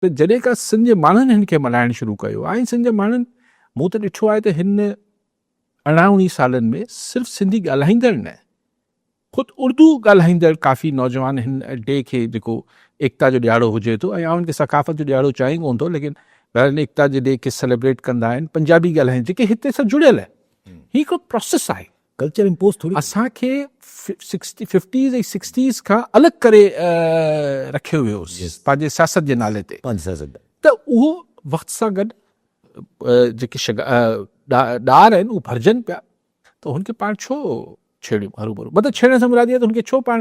त जॾहिं खां सिंध जे माण्हुनि हिन खे मल्हाइणु शुरू कयो ऐं सिंध जे माण्हुनि मूं त ॾिठो आहे त हिन 18-19 सालनि में सिर्फ़ु सिंधी ॻाल्हाईंदड़ न ख़ुदि उर्दू ॻाल्हाईंदड़ काफ़ी नौजवान हिन डे खे जेको एकता जो ॾियारो हुजे थो ऐं उनखे सकाफ़त जो ॾियारो चई कोन थो लेकिन ॿाहिरि एकता जे डे खे सेलिब्रेट कंदा आहिनि पंजाबी ॻाल्हाइनि जेके हिते सां जुड़ियल आहे हीउ हिकिड़ो प्रोसेस आहे कल्चर इम्पोज थोरी असांखे 50s ऐं 60s खां अलॻि करे रखियो वियो पंहिंजे सियासत जे नाले ते त उहो वक़्त सां गॾु जेके ॾार आहिनि उहे भरिजनि पिया त हुनखे पाण छो छेड़ियूं हरू मतिलबु छेड़ण सां मुराद त हुनखे छो पाण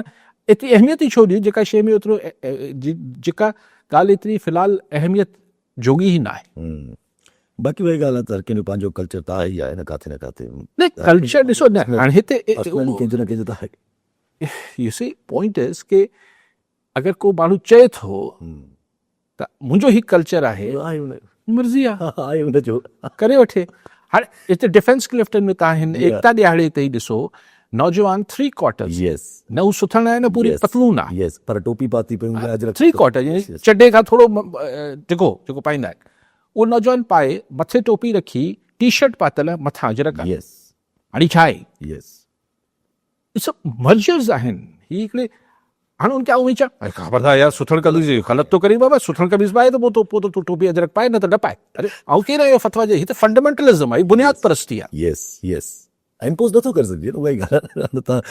एतिरी अहमियत ई छो ॾियूं जेका शइ में एतिरो जेका ॻाल्हि एतिरी फ़िलहालु अहमियत जोगी ई न आहे बाक़ी वही ॻाल्हि आहे त हर कंहिंजो पंहिंजो कल्चर त आहे ई आहे न किथे न कल्चर ॾिसो न हाणे हिते कंहिंजो न कंहिंजो त आहे यू सी पॉइंट इज़ के अगरि को माण्हू चए थो त मुंहिंजो ही कल्चर आहे मर्ज़ी आहे हुनजो करे वठे हाणे हिते डिफेंस क्लिफ्टन में तव्हां हिन एकता ॾियारे ते ई ॾिसो नौजवान 3/4 न हू सुथण आहे न पूरी पतलून आहे पर टोपी पाती 3/4 चॾे खां थोरो जेको पाईंदा आहिनि उहो नौजवान पाए मथे टोपी रखी टी शर्ट पातल मथां अजरक हाणे छा आहे सभु मर्जर्स आहिनि हीअ हिकिड़े हाणे उनखे उहे चवां ख़बरदार यार सुथण कमीज़ ग़लति तो करे बाबा सुथण कमीज़ पाए त पोइ त तूं टोपी अजरक पाए न त न पाए अरे ऐं केरु आहे फतवा जे हीअ त फंडामेंटलिज़म आहे बुनियाद परस्ती आहे इम्पोज नथो करे सघिजे न उहा ई ॻाल्हि तव्हां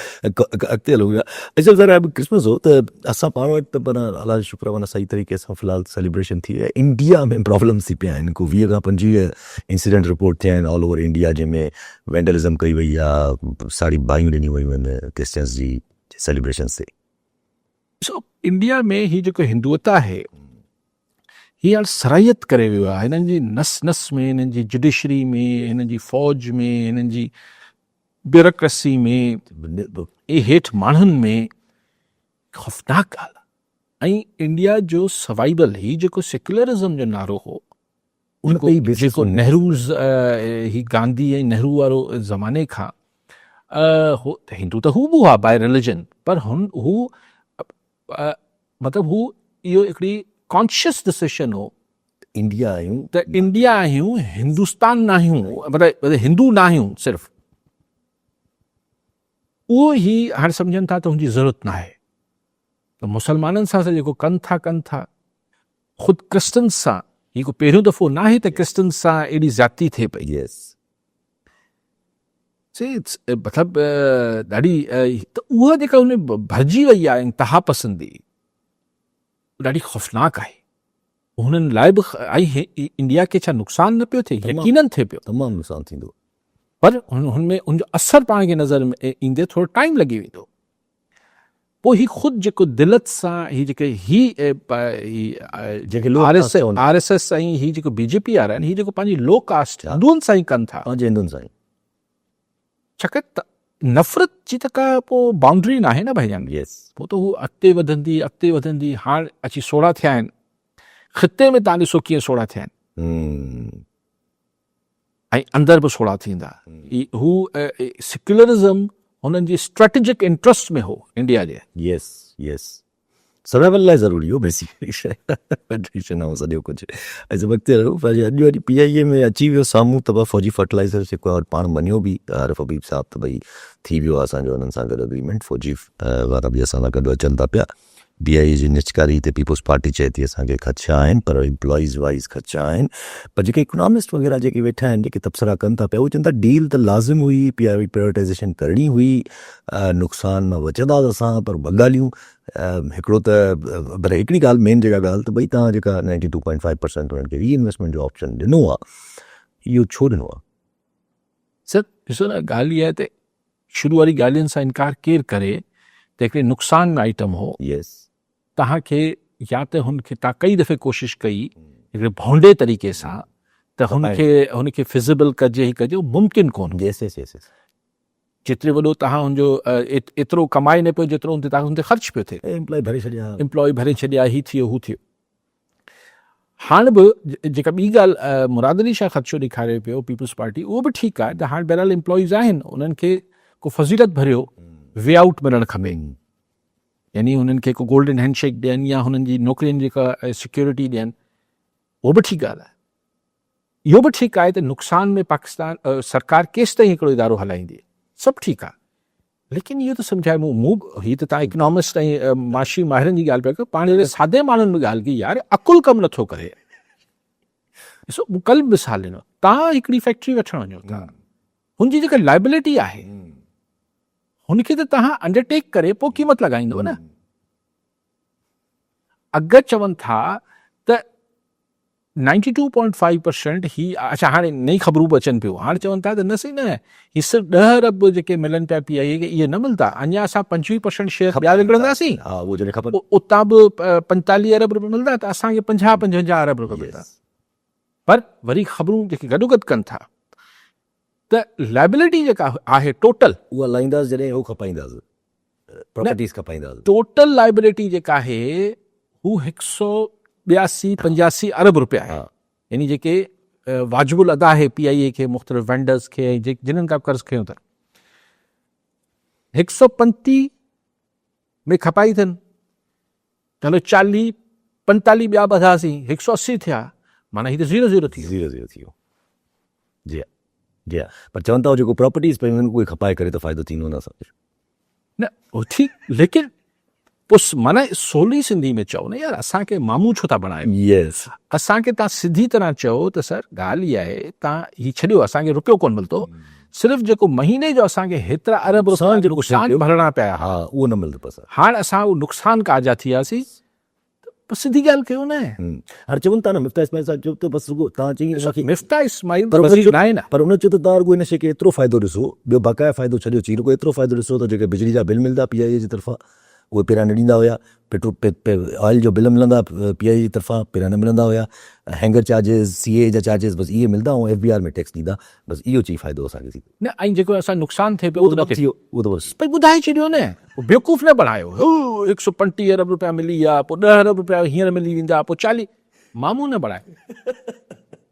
अॻिते हलूं पिया अच्छा सर अॼु क्रिसमस हो त असां पाण वटि त माना अलाह शुक्र माना सही तरीक़े सां फ़िलहालु सेलिब्रेशन थी आहे इंडिया में प्रॉब्लम्स थी पिया आहिनि को 20 खां 25 इंसिडेंट रिपोर्ट थिया आहिनि ऑल ओवर इंडिया जंहिंमें वेंडलिज़म कई वई आहे साड़ी बायूं ॾिनी वयूं आहिनि क्रिश्चियंस जी सेलिब्रेशन ते सो इंडिया में ही जेको हिंदुअता आहे हीअ हाणे सराहियत करे वियो आहे हिननि जी नस नस में हिननि जी जुडिशरी में हिननि जी फ़ौज में हिननि जी ब्यूरोक्रेसी में ऐं हेठि माण्हुनि में ख़ौफ़नाक ॻाल्हि आहे ऐं इंडिया जो सर्वाइवल ही जेको सेक्युलरिज़म जो नारो हो उन जेको नेहरूज़ ही गांधी ऐं नेहरू वारो ज़माने खां हो हिंदू त हू बि हुआ बाय रिलिजन पर हू मतिलबु हू इहो हिकिड़ी कॉन्शियस डिसीशन हो इंडिया आहियूं त इंडिया आहियूं हिंदुस्तान न आहियूं मतिलबु हिंदू न आहियूं सिर्फ़ु उहो ई हाणे सम्झनि था त हुनजी ज़रूरत न आहे त मुसलमाननि सां जेको कनि था ख़ुदि क्रिश्चन्स सां हीअ को पहिरियों दफ़ो न आहे त क्रिश्चन्स सां एॾी ज़्यादती थिए पई मतिलबु ॾाढी त उहा जेका हुन भरिजी वई आहे इंतिहा पसंदी ॾाढी ख़ौफ़नाक आहे हुननि लाइ बि ऐं इंडिया खे छा नुक़सानु न पियो थिए यकीननि थिए पियो तमामु नुक़सानु थींदो पर हुनमें उनजो असरु पाण खे नज़र में ईंदे थोरो टाइम लॻी वेंदो पोइ हीउ ख़ुदि जेको दिलत सां हीअ जेके RSS ऐं हीअ जेको BJP वारा आहिनि हीअ जेको पंहिंजी लो कास्ट हिंदुअनि सां ई कनि था हिंदुअनि सां ई छाकाणि नफ़रत जी त का पोइ बाउंड्री न आहे न भाई जान पोइ त हू अॻिते वधंदी हाणे अची 16 थिया आहिनि ख़िते में तव्हां ॾिसो कीअं 16 थिया आहिनि ऐं अंदरि बि 16 थींदा हू सेक्युलरिज़म हुननि जी स्ट्रेटेजिक इंट्रस्ट में हो इंडिया जे सर्वाइवल लाइ ज़रूरी हो बेसिकली फेडरेशन ऐं सॼो कुझु ऐं अॻिते अॼु वरी PIA में अची वियो साम्हूं त फौजी फर्टिलाइज़र जेको आहे पाण मञियो बि आरिफ हबीब साहब त भई थी वियो आहे असांजो हुननि सां गॾु एग्रीमेंट फौजी वारा बि असां सां गॾु अचनि था पिया BIA जी निचकारी ते पीपुल्स पार्टी चए थी असांखे ख़दशा आहिनि पर एम्प्लॉइज़ वाइज़ ख़दशा आहिनि पर जेके इकोनॉमिस्ट वग़ैरह जेके वेठा आहिनि जेके तबसरा कनि था पिया उहे चवनि था डील त लाज़िम हुई प्राइवेटाइज़ेशन करणी हुई नुक़सान मां बचंदा असां पर ॿ ॻाल्हियूं हिकिड़ो त पर हिकिड़ी ॻाल्हि मेन जेका ॻाल्हि त भई तव्हां जेका 92.5% उन्हनि खे रीइन्वेस्टमेंट जो ऑप्शन ॾिनो आहे इहो छो ॾिनो आहे सर ॾिसो न ॻाल्हि इहा आहे त शुरू वारी ॻाल्हियुनि सां इनकार केरु करे त हिकिड़े नुक़सान में आइटम हो तव्हांखे या त हुनखे तव्हां कई दफ़े कोशिशि कई हिकिड़े भौंडे तरीक़े सां त हुनखे फिज़िबल कजे मुमकिन कोन जेतिरे वॾो तव्हां हुनजो एतिरो कमाए न पियो जेतिरो हुन ते ख़र्च पियो थिए एम्प्लॉय भरे छॾिया ही थियो हू थियो हाणे बि जेका ॿी ॻाल्हि मुराद अली शाह ख़दशो ॾेखारे पियो पीपुल्स पार्टी उहो बि ठीकु आहे त हाणे बहरहाल एम्प्लॉइज़ आहिनि उन्हनि खे को फज़ीलत भरियो वे आउट मिलणु खपे यानी हुननि खे को गोल्डन हैंडशेक ॾियनि या हुननि जी नौकिरियुनि जेका सिक्योरिटी ॾियनि उहो बि ठीकु ॻाल्हि आहे, इहो बि ठीकु आहे त नुक़सान में पाकिस्तान सरकार केसि ताईं हिकिड़ो इदारो हलाईंदी, सभु ठीकु आहे, लेकिन इहो त सम्झाए मूं हीअ त तव्हां इकनॉमिस्ट ऐं माशी माहिरनि जी ॻाल्हि पिया कयो, पाण अहिड़े सादे माण्हुनि में ॻाल्हि कई, यार अकुलु कमु नथो करे। ॾिसो मूं कल्ह मिसाल ॾिनो, तव्हां हिकिड़ी फैक्ट्री वठणु वञो था, हुनजी जेका लाइबिलिटी आहे हुनखे त तव्हां अंडरटेक करे पोइ क़ीमत लॻाईंदव न। अघ चवनि था त 92.5% ही, अच्छा हाणे नई ख़बरूं बि अचनि पियूं, हाणे चवनि था त न सही न, हीअ सिर्फ़ु 10 अरब जेके मिलनि पिया PIA खे इहे न मिलंदा, अञा असां 25% शेयर ॿिया विकिणंदासीं, उतां बि 45 अरब रुपया मिलंदा, त असांखे 50-55 अरब रुपया मिलंदा। पर वरी ख़बरूं जेके गॾोगॾु कनि था त लाइबिलिटी जेका आहे टोटल उहा लाईंदासीं जॾहिं उहो खपाईंदासीं, प्रॉपर्टीज़ खपाईंदासीं, टोटल लाइबिलिटी जेका आहे हू 182-85 अरब रुपया आहे, यानी जेके वाजिबुल अदा आहे PIA खे, मुख़्तलिफ़ वेंडर्स खे, जिन्हनि खां कर्ज़ खयो अथनि, 135 में खपाई अथनि, चलो 40-45 ॿिया ॿधासीं, 180 थिया, माना हीअ त 0-0 थी वियो। जी जी, पर चवनि था जेको प्रॉपर्टीज़ पयूं आहिनि उहे खपाए करे त फ़ाइदो थींदो न असांखे। न उहो ठीकु, लेकिन पोइ माना सोली सिंधी में चओ न यार, असांखे मामूं छो था बणायो। यस, असांखे तव्हां सिधी तरह चओ त सर ॻाल्हि इहा आहे, तव्हां हीअ छॾियो, असांखे रुपयो कोन मिलंदो, सिर्फ़ु जेको महीने जो असांखे हेतिरा अरब नुक़सान भरणा पिया, हा उहो न मिलंदो। हाणे असां उहो नुक़सान काजा थी वियासीं, त सिधी ॻाल्हि कयो न। हाणे चवनि था न मिफ्ता इस्माइल साहिब चयो त बसि रुगो तव्हां चई मिफ्ता इस्माइल न, पर उन चयो त तव्हां रुगो इन शइ खे एतिरो फ़ाइदो ॾिसो, ॿियो बक़ाया फ़ाइदो छॾियो, चई रुगो एतिरो फ़ाइदो ॾिसो त जेके बिजली जा बिल मिलंदा PIA जी तरफ़ां उहे पहिरियां न ॾींदा हुया, ऑयल जो बिल मिलंदा PIA जी तरफ़ां पहिरियां न मिलंदा हुया, हैंगर चार्जिस, CA जा चार्जिस बसि इहे मिलंदा, ऐं FBR में टैक्स ॾींदा, बसि इहो चई फ़ाइदो असांखे थी न। ऐं जेको असां नुक़सान थिए पियो उहो त बसि भई ॿुधाए छॾियो न, बेवकूफ़ न बणायो, 135 अरब रुपया मिली विया, पोइ 10 अरब रुपया हींअर मिली वेंदा, पोइ 40, मामूं न बणायो।